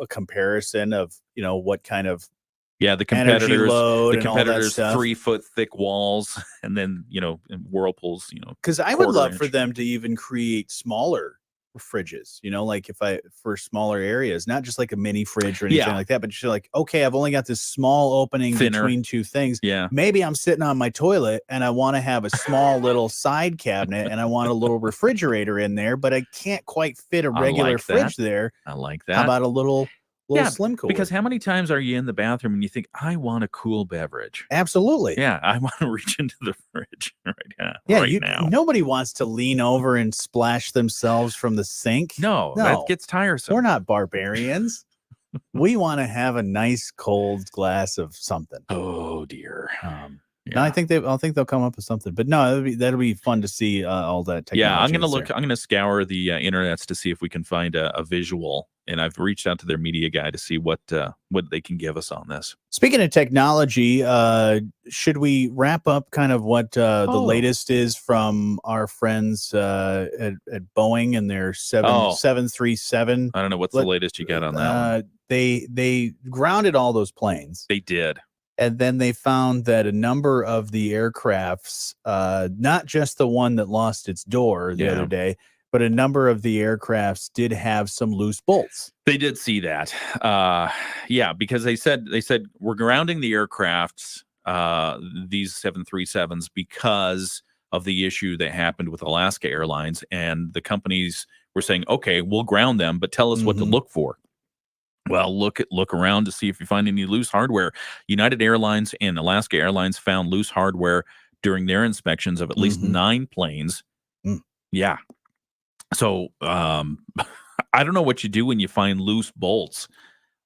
comparison of what kind of the competitors, load and all that stuff. 3 foot thick walls, and then in Whirlpools, because I would love for them to even create smaller fridges, like for smaller areas, not just like a mini fridge or anything like that, but just like, okay, I've only got this small opening between two things. Maybe I'm sitting on my toilet and I want to have a small little side cabinet and I want a little refrigerator in there, but I can't quite fit a regular fridge there. I like that. How about a little slim cooler? Because how many times are you in the bathroom and you think, I want a cool beverage? Absolutely. Yeah, I want to reach into the fridge right now. Nobody wants to lean over and splash themselves from the sink. No, that gets tiresome. We're not barbarians. We want to have a nice cold glass of something. Oh dear. No, I think they'll come up with something. But no, that'll be fun to see all that technology. Yeah, I'm gonna look. I'm gonna scour the internets to see if we can find a visual. And I've reached out to their media guy to see what they can give us on this. Speaking of technology, should we wrap up kind of what the latest is from our friends at Boeing and their 737? I don't know what's the latest you got on that one. They grounded all those planes. They did. And then they found that a number of the aircrafts, not just the one that lost its door the other day, but a number of the aircrafts did have some loose bolts. They did see that. Because they said we're grounding the aircrafts, these 737s, because of the issue that happened with Alaska Airlines, and the companies were saying, okay, we'll ground them, but tell us what to look for. Well, look around to see if you find any loose hardware. United Airlines and Alaska Airlines found loose hardware during their inspections of at least 9 planes. Yeah. So I don't know what you do when you find loose bolts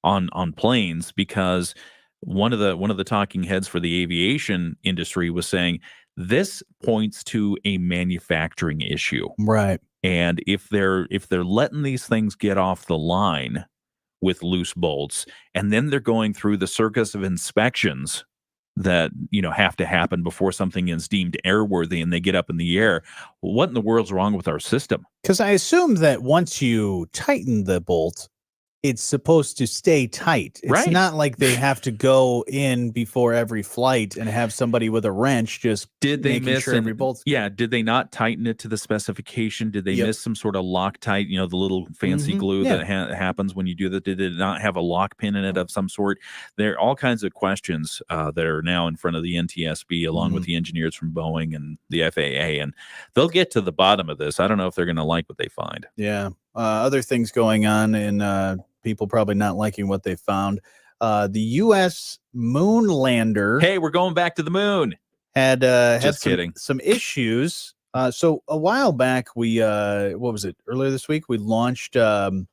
on planes, because one of the talking heads for the aviation industry was saying This points to a manufacturing issue. Right. And if they're letting these things get off the line with loose bolts, and then they're going through the circus of inspections that have to happen before something is deemed airworthy and they get up in the air, what in the world's wrong with our system? Because I assume that once you tighten the bolt, it's supposed to stay tight. It's Right. not like they have to go in before every flight and have somebody with a wrench just Did they making miss sure every bolt's good. Yeah, did they not tighten it to the specification? Did they Yep. miss some sort of Loctite, the little fancy Mhm. glue Yeah. that happens when you do that? Did it not have a lock pin in it of some sort? There are all kinds of questions that are now in front of the NTSB, along with the engineers from Boeing and the FAA, and they'll get to the bottom of this. I don't know if they're going to like what they find. Yeah. Other things going on in people probably not liking what they found. The U.S. moon lander. Hey, we're going back to the moon. Had Just kidding. some issues. So a while back, we what was it? Earlier this week, we launched Monday.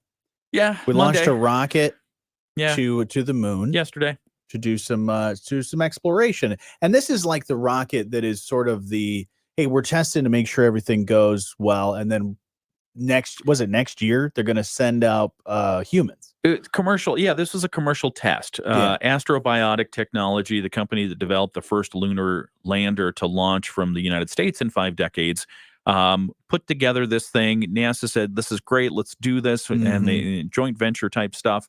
launched a rocket Yeah. to the moon Yesterday. to do some exploration. And this is like the rocket that is sort of the, hey, we're testing to make sure everything goes well, and then next year they're going to send out humans. Commercial. Yeah, this was a commercial test. Astrobiotic Technology, the company that developed the first lunar lander to launch from the United States in 5 decades, put together this thing. NASA said, this is great, let's do this. And they joint venture type stuff.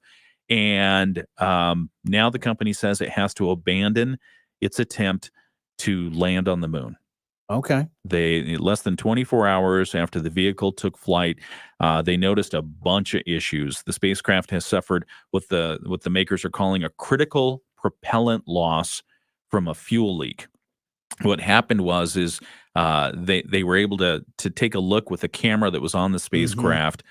And now the company says it has to abandon its attempt to land on the moon. Okay. They less than 24 hours after the vehicle took flight, they noticed a bunch of issues. The spacecraft has suffered what the makers are calling a critical propellant loss from a fuel leak. What happened was they were able to take a look with a camera that was on the spacecraft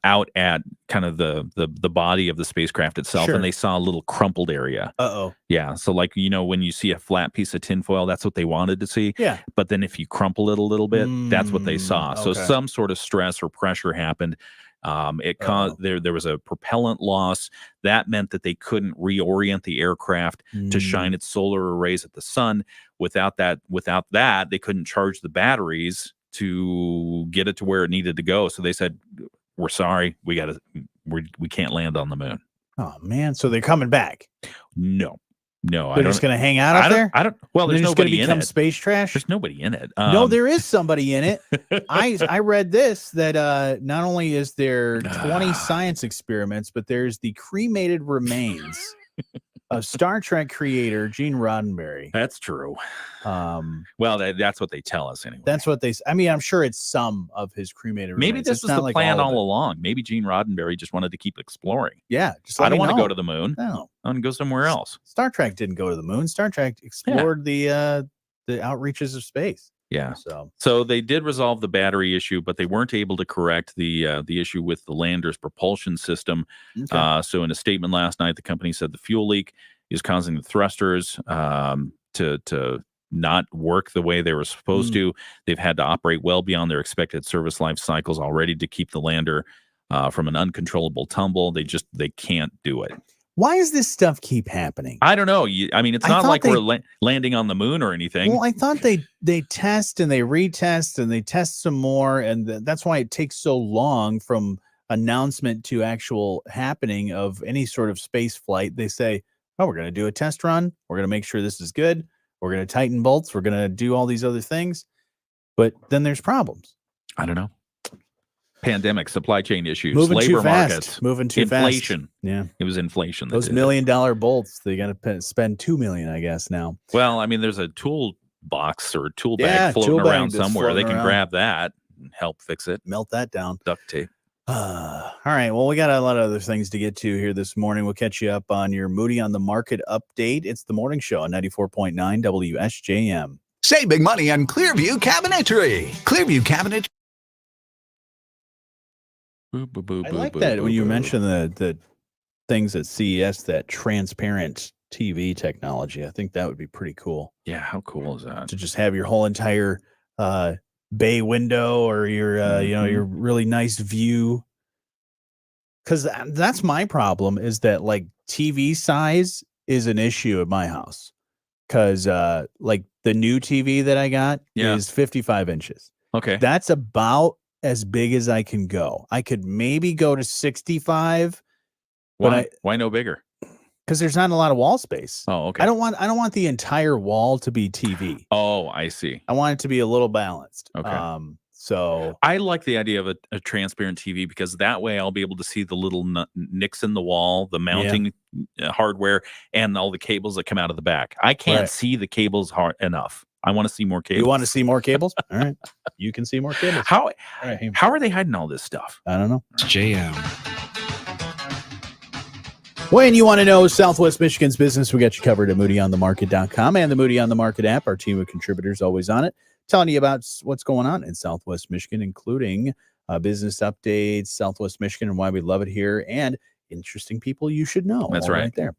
out at kind of the body of the spacecraft itself, Sure. and they saw a little crumpled area. Uh-oh. Yeah, so like when you see a flat piece of tinfoil, that's what they wanted to see. Yeah. But then if you crumple it a little bit, that's what they saw. So Okay. some sort of stress or pressure happened. It caused there was a propellant loss that meant that they couldn't reorient the aircraft to shine its solar arrays at the sun. Without that, they couldn't charge the batteries to get it to where it needed to go. So they said, "We're sorry, we can't land on the moon." Oh man, so they're coming back. No, They're just going to hang out up there. Well, They're there's just going to nobody in become it. space trash. There's nobody in it. No, there is somebody in it. I read this that not only is there 20 science experiments, but there's the cremated remains of Star Trek creator Gene Roddenberry. That's true. Well, that's what they tell us anyway. That's what they. I mean, I'm sure it's some of his cremated. Maybe remains. this It's was not the like plan of all it. along. Maybe Gene Roddenberry just wanted to keep exploring. Yeah, just I let don't me want to know. go to the moon. No, I want to go somewhere else. Star Trek didn't go to the moon. Star Trek explored the outreaches of space. Yeah. So they did resolve the battery issue, but they weren't able to correct the issue with the lander's propulsion system. Okay. So in a statement last night, the company said the fuel leak is causing the thrusters to not work the way they were supposed to. They've had to operate well beyond their expected service life cycles already to keep the lander from an uncontrollable tumble. They can't do it. Why does this stuff keep happening? I don't know. I mean, it's not like we're landing on the moon or anything. Well, I thought they test and they retest and they test some more, and that's why it takes so long from announcement to actual happening of any sort of space flight. They say, "Oh, we're going to do a test run. We're going to make sure this is good. We're going to tighten bolts. We're going to do all these other things," but then there's problems. I don't know. Pandemic, supply chain issues, Moving labor too fast. markets, Moving too inflation. fast. Yeah, it was inflation. Those $1 million bolts, they got to spend $2 million, I guess now. Well, I mean, there's a tool box or tool bag Yeah, floating tool bag around that's somewhere. They floating can around. grab that and help fix it. Melt that down. Duct tape. All right. Well, we got a lot of other things to get to here this morning. We'll catch you up on your Moody on the Market update. It's the morning show on 94.9 WSJM. Save big money on Clearview Cabinetry. Clearview Cabinet. Boo, boo, boo, I boo, like boo, that boo, when you boo. mention the things at CES, that transparent TV technology. I think that would be pretty cool. Yeah, how cool is that? To just have your whole entire bay window or your your really nice view. Because that's my problem, is that like TV size is an issue at my house. Because like The new TV that I got is 55 inches. Okay. That's about as big as I can go. I could maybe go to 65. Why? Why no bigger? Because there's not a lot of wall space. Oh, okay. I don't want the entire wall to be TV. Oh, I see. I want it to be a little balanced. Okay. So I like the idea of a transparent TV because that way I'll be able to see the little nicks in the wall, the mounting hardware, and all the cables that come out of the back. I can't see the cables hard enough. I want to see more cables. You want to see more cables? All right. You can see more cables. How are they hiding all this stuff? I don't know. It's JM. When you want to know Southwest Michigan's business, we got you covered at moodyonthemarket.com and the Moody on the Market app. Our team of contributors always on it, telling you about what's going on in Southwest Michigan, including business updates, Southwest Michigan, and why we love it here, and interesting people you should know. That's all right there.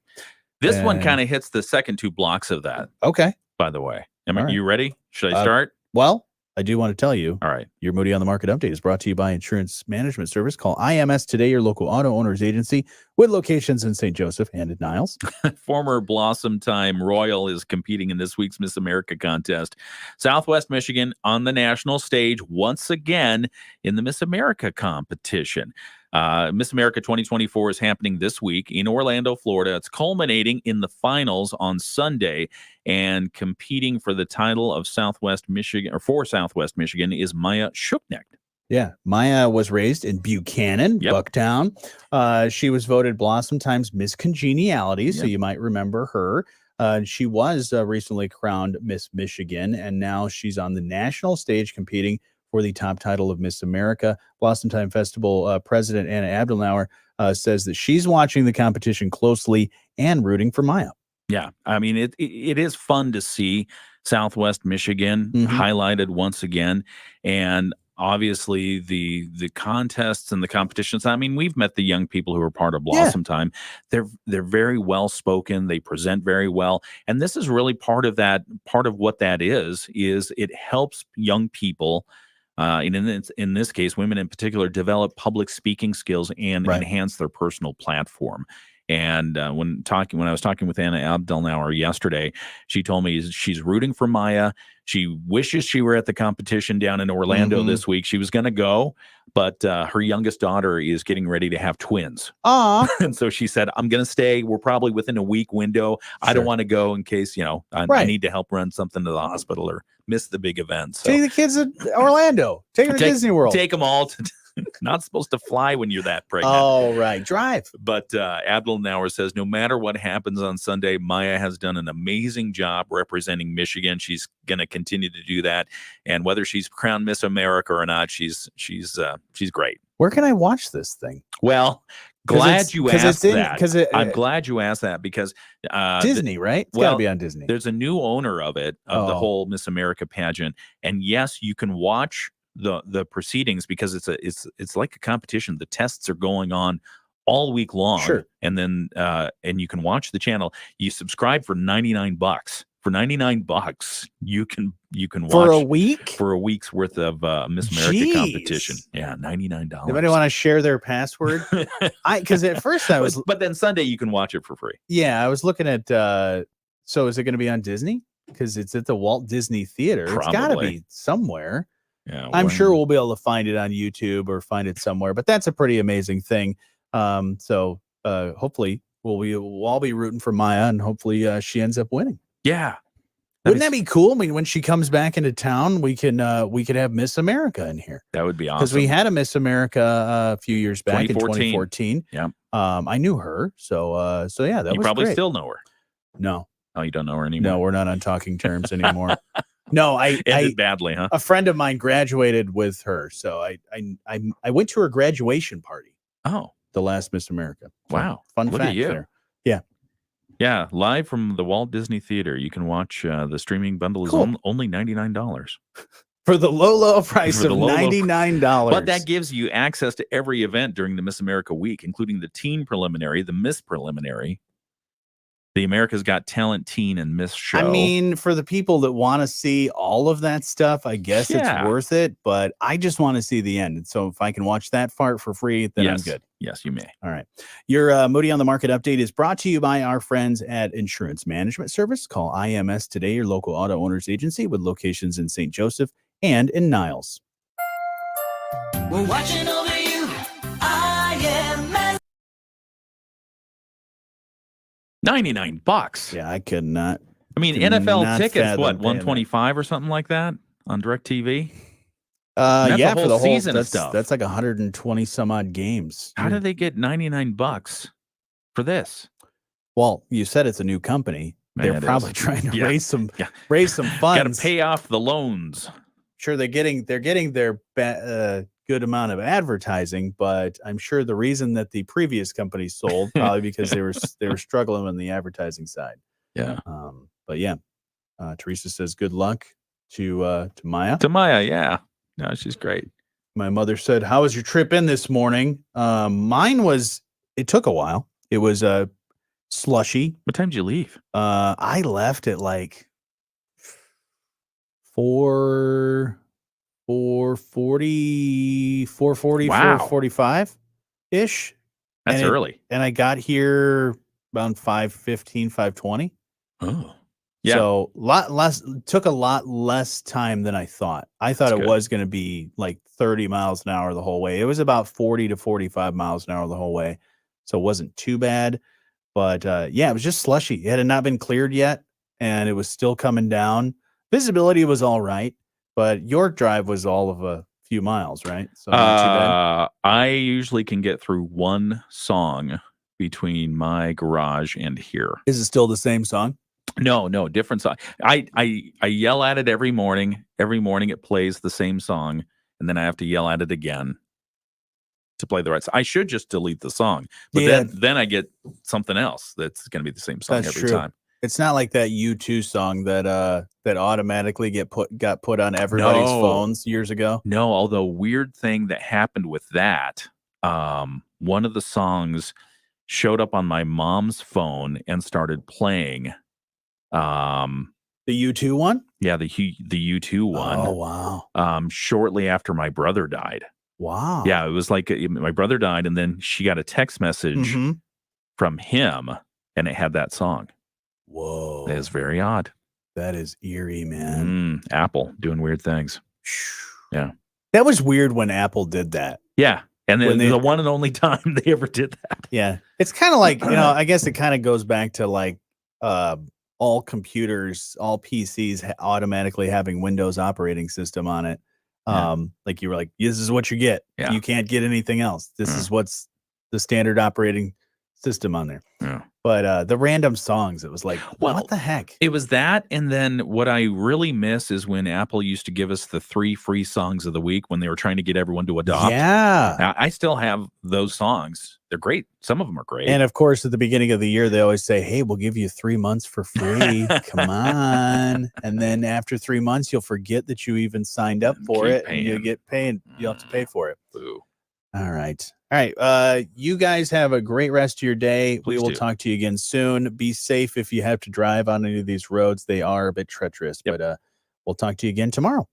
This one kind of hits the second two blocks of that. Okay. By the way, you ready? Should I start? Well, I do want to tell you. All right. Your Moody on the Market update is brought to you by Insurance Management Service. Call IMS today, your local auto owners agency with locations in St. Joseph and in Niles. Former Blossom Time Royal is competing in this week's Miss America contest. Southwest Michigan on the national stage once again in the Miss America competition. Miss America 2024 is happening this week in Orlando, Florida. It's culminating in the finals on Sunday, and competing for the title of Southwest Michigan, or for Southwest Michigan, is Maya Shuknecht. Yeah, Maya was raised in Buchanan, Bucktown. She was voted Blossom Time's Miss Congeniality, so you might remember her. She was recently crowned Miss Michigan, and now she's on the national stage competing for the top title of Miss America. Blossom Time Festival President Anna Abdelnauer says that she's watching the competition closely and rooting for Maya. Yeah, I mean, it is fun to see Southwest Michigan highlighted once again. And obviously the contests and the competitions, I mean, we've met the young people who are part of Blossom Time. They're very well spoken. They present very well. And this is really part of what that is it helps young people, in this case, women in particular, develop public speaking skills and enhance their personal platform. And when I was talking with Anna Abdelnauer yesterday, she told me she's rooting for Maya. She wishes she were at the competition down in Orlando this week. She was going to go, but her youngest daughter is getting ready to have twins. And so she said, I'm going to stay. We're probably within a week window. I don't want to go in case, I need to help run something to the hospital or miss the big event. So take the kids to Orlando. Take them to Disney World. Take them all to not supposed to fly when you're that pregnant. Oh, right. Drive. But Abdelnauer says no matter what happens on Sunday, Maya has done an amazing job representing Michigan. She's going to continue to do that. And whether she's crowned Miss America or not, she's great. Where can I watch this thing? Well, glad you asked that. I'm glad you asked that because Disney, right? It's got to be on Disney. There's a new owner of it, of the whole Miss America pageant. And yes, you can watch the proceedings because it's like a competition. The tests are going on all week long. Sure. And then and you can watch the channel. You subscribe for $99. For $99, you can watch for a week? For a week's worth of Miss America competition. Yeah, $99. Anybody want to share their password? Because at first I was, but then Sunday you can watch it for free. Yeah, I was looking at. So is it going to be on Disney? Because it's at the Walt Disney Theater. Probably. It's got to be somewhere. Yeah, I'm sure we'll be able to find it on YouTube or find it somewhere. But that's a pretty amazing thing. So hopefully we'll all be rooting for Maya, and hopefully she ends up winning. Yeah. Wouldn't that be cool? I mean, when she comes back into town, we could have Miss America in here. That would be awesome. Because we had a Miss America a few years back in 2014. Yeah. I knew her. So yeah, that you was probably great. still know her. No. Oh, you don't know her anymore? No, we're not on talking terms anymore. No, ended badly, huh? A friend of mine graduated with her, so I went to her graduation party. Oh, the last Miss America. Wow, fun Look fact at you. there. Yeah, yeah, live from the Walt Disney Theater. You can watch the streaming bundle is only $99 for the low price of $99. But that gives you access to every event during the Miss America week, including the teen preliminary, the Miss preliminary, The America's Got Talent teen and Miss show. I mean, for the people that want to see all of that stuff, I guess it's worth it, but I just want to see the end. And so if I can watch that part for free, then I'm good. Yes, you may. All right. Your Moody on the Market update is brought to you by our friends at Insurance Management Service. Call IMS today, your local auto owners agency with locations in St. Joseph and in Niles. We're watching over you, IMS. $99. Yeah, I could not. I mean, NFL tickets, what, 125 or something like that on DirecTV? Yeah, for the whole season of that's, stuff. That's like 120 some odd games. How do they get $99 for this? Well, you said it's a new company. Man, They're probably trying to raise some funds. Got to pay off the loans. Sure, they're getting their good amount of advertising, but I'm sure the reason that the previous company sold probably because they were struggling on the advertising side. Yeah. But yeah, Teresa says good luck to Maya. To Maya, yeah. No, she's great. My mother said, "How was your trip in this morning?" Mine was. It took a while. It was slushy. What time did you leave? I left at like 4:40, 4:45 ish. That's early. And I got here around 5:15, 5:20. Oh, yeah. So took a lot less time than I thought. I thought it was going to be like 30 miles an hour the whole way. It was about 40 to 45 miles an hour the whole way. So it wasn't too bad. But yeah, it was just slushy. It had not been cleared yet, and it was still coming down. Visibility was all right, but your drive was all of a few miles, right? So not too bad. I usually can get through one song between my garage and here. Is it still the same song? No, different song. I yell at it every morning. Every morning it plays the same song, and then I have to yell at it again to play the right song. I should just delete the song, but then I get something else that's going to be the same song every time. It's not like that U2 song that automatically got put on everybody's phones years ago. No, although weird thing that happened with that, one of the songs showed up on my mom's phone and started playing. The U2 one? Yeah, the U2 one. Oh wow. Shortly after my brother died. Wow. Yeah, it was like my brother died, and then she got a text message from him, and it had that song. Whoa. That is very odd. That is eerie, man. Apple doing weird things. Yeah. That was weird when Apple did that. Yeah. And then the one and only time they ever did that. Yeah. It's kind of like, I guess it kind of goes back to like all computers, all PCs automatically having Windows operating system on it. Like you were like, this is what you get. Yeah. You can't get anything else. This is what's the standard operating system on there. Yeah. But the random songs, it was like, what the heck? It was that. And then what I really miss is when Apple used to give us the 3 free songs of the week when they were trying to get everyone to adopt. Yeah. I still have those songs. They're great. Some of them are great. And of course, at the beginning of the year, they always say, hey, we'll give you 3 months for free. Come on. And then after 3 months, you'll forget that you even signed up for it. And you'll get paid. You'll have to pay for it. Boo. All right. You guys have a great rest of your day. We will talk to you again soon. Be safe if you have to drive on any of these roads. They are a bit treacherous, but we'll talk to you again tomorrow.